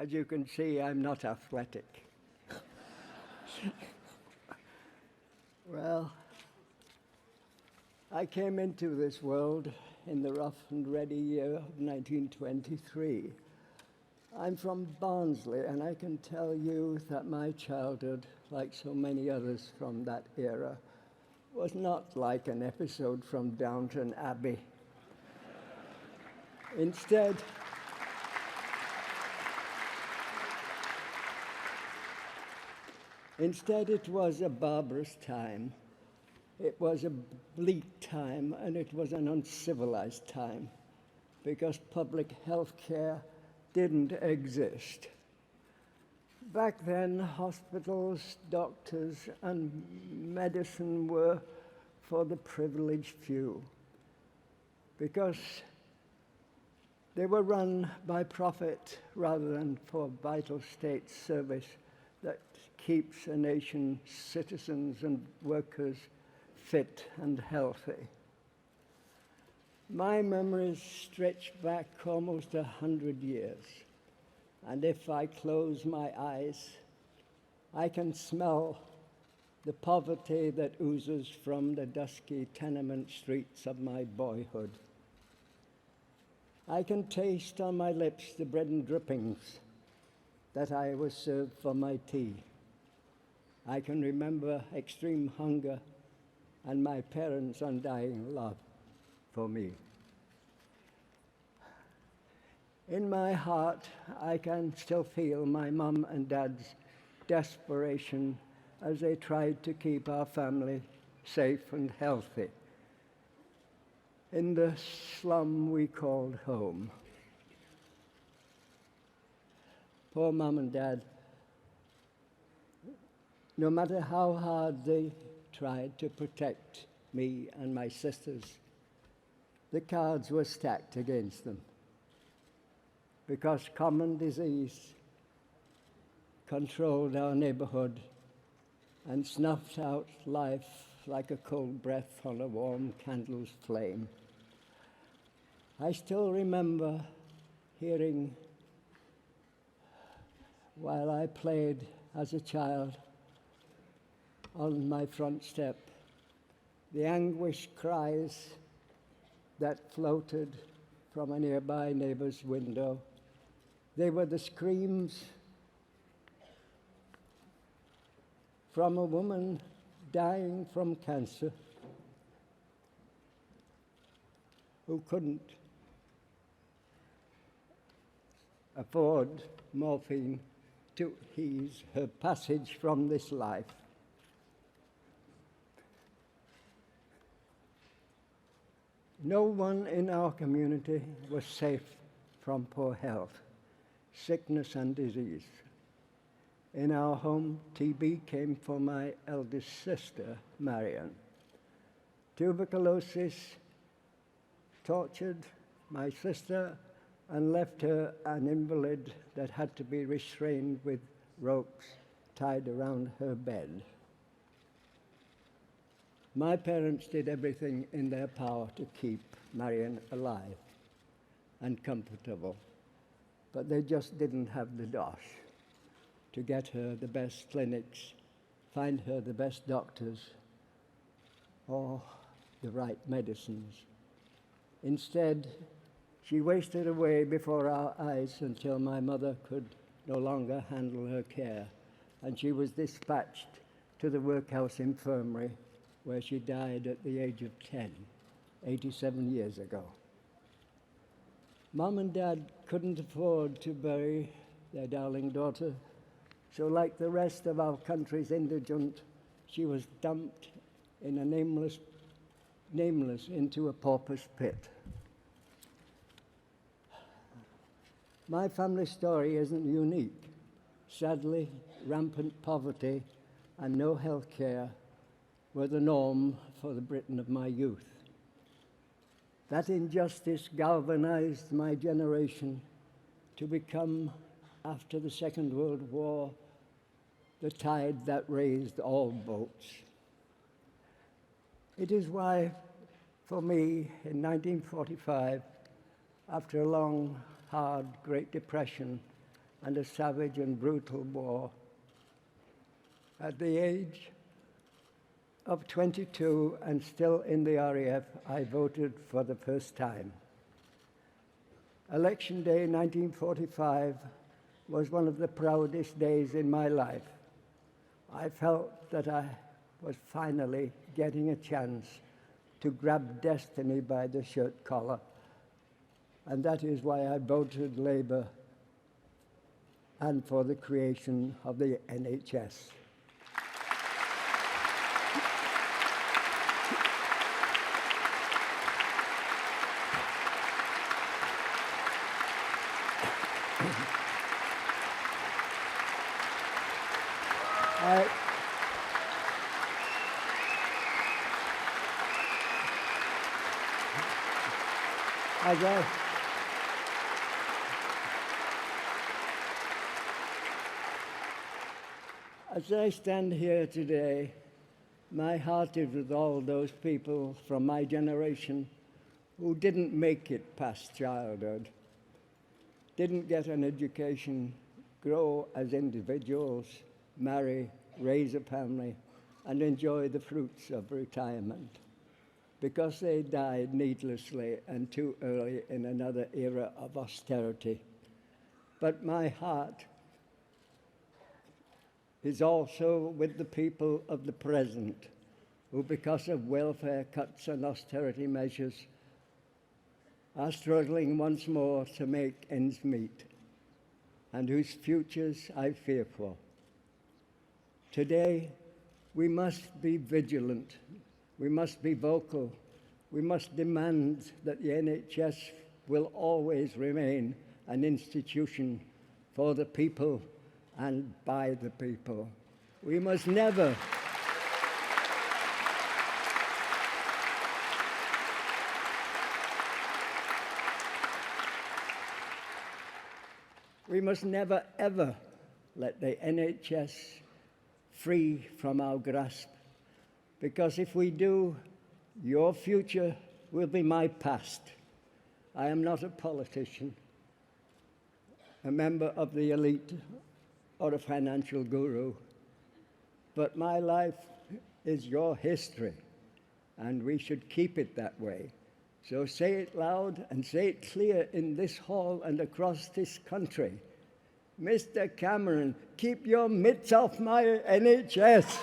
As you can see, I'm not athletic. Well, I came into this world in the rough and ready year of 1923. I'm from Barnsley, and I can tell you that my childhood, like so many others from that era, was not like an episode from Downton Abbey. Instead, it was a barbarous time. It was a bleak time, and it was an uncivilized time, because public health care didn't exist. Back then, hospitals, doctors, and medicine were for the privileged few, because they were run by profit rather than for vital state service that keeps a nation's citizens and workers fit and healthy. My memories stretch back almost 100 years, and if I close my eyes, I can smell the poverty that oozes from the dusky tenement streets of my boyhood. I can taste on my lips the bread and drippings that I was served for my tea. I can remember extreme hunger and my parents' undying love for me. In my heart, I can still feel my mum and dad's desperation as they tried to keep our family safe and healthy in the slum we called home. Poor mum and dad, no matter how hard they tried to protect me and my sisters, the cards were stacked against them, because common disease controlled our neighborhood and snuffed out life like a cold breath on a warm candle's flame. I still remember hearing, while I played as a child on my front step, the anguished cries that floated from a nearby neighbor's window. They were the screams from a woman dying from cancer who couldn't afford morphine to ease her passage from this life. No one in our community was safe from poor health, sickness, and disease. In our home, TB came for my eldest sister, Marion. Tuberculosis tortured my sister and left her an invalid that had to be restrained with ropes tied around her bed. My parents did everything in their power to keep Marion alive and comfortable, but they just didn't have the dosh to get her the best clinics, find her the best doctors, or the right medicines. Instead, she wasted away before our eyes until my mother could no longer handle her care, and she was dispatched to the workhouse infirmary, where she died at the age of 10, 87 years ago. Mom and Dad couldn't afford to bury their darling daughter, so like the rest of our country's indigent, she was dumped in a nameless into a pauper's pit. My family story isn't unique. Sadly, rampant poverty and no health care were the norm for the Britain of my youth. That injustice galvanized my generation to become, after the Second World War, the tide that raised all boats. It is why, for me, in 1945, after a long, hard Great Depression, and a savage and brutal war. At the age of 22 and still in the RAF, I voted for the first time. Election Day 1945 was one of the proudest days in my life. I felt that I was finally getting a chance to grab destiny by the shirt collar, and that is why I voted Labour and for the creation of the NHS. As I stand here today, my heart is with all those people from my generation who didn't make it past childhood, didn't get an education, grow as individuals, marry, raise a family, and enjoy the fruits of retirement, because they died needlessly and too early in another era of austerity. But my heart is also with the people of the present, who, because of welfare cuts and austerity measures, are struggling once more to make ends meet, and whose futures I fear for. Today, we must be vigilant. We must be vocal. We must demand that the NHS will always remain an institution for the people and by the people. We must never ever let the NHS free from our grasp, because if we do, your future will be my past. I am not a politician, a member of the elite, or a financial guru, but my life is your history, and we should keep it that way. So say it loud and say it clear in this hall and across this country. Mr. Cameron, keep your mitts off my NHS.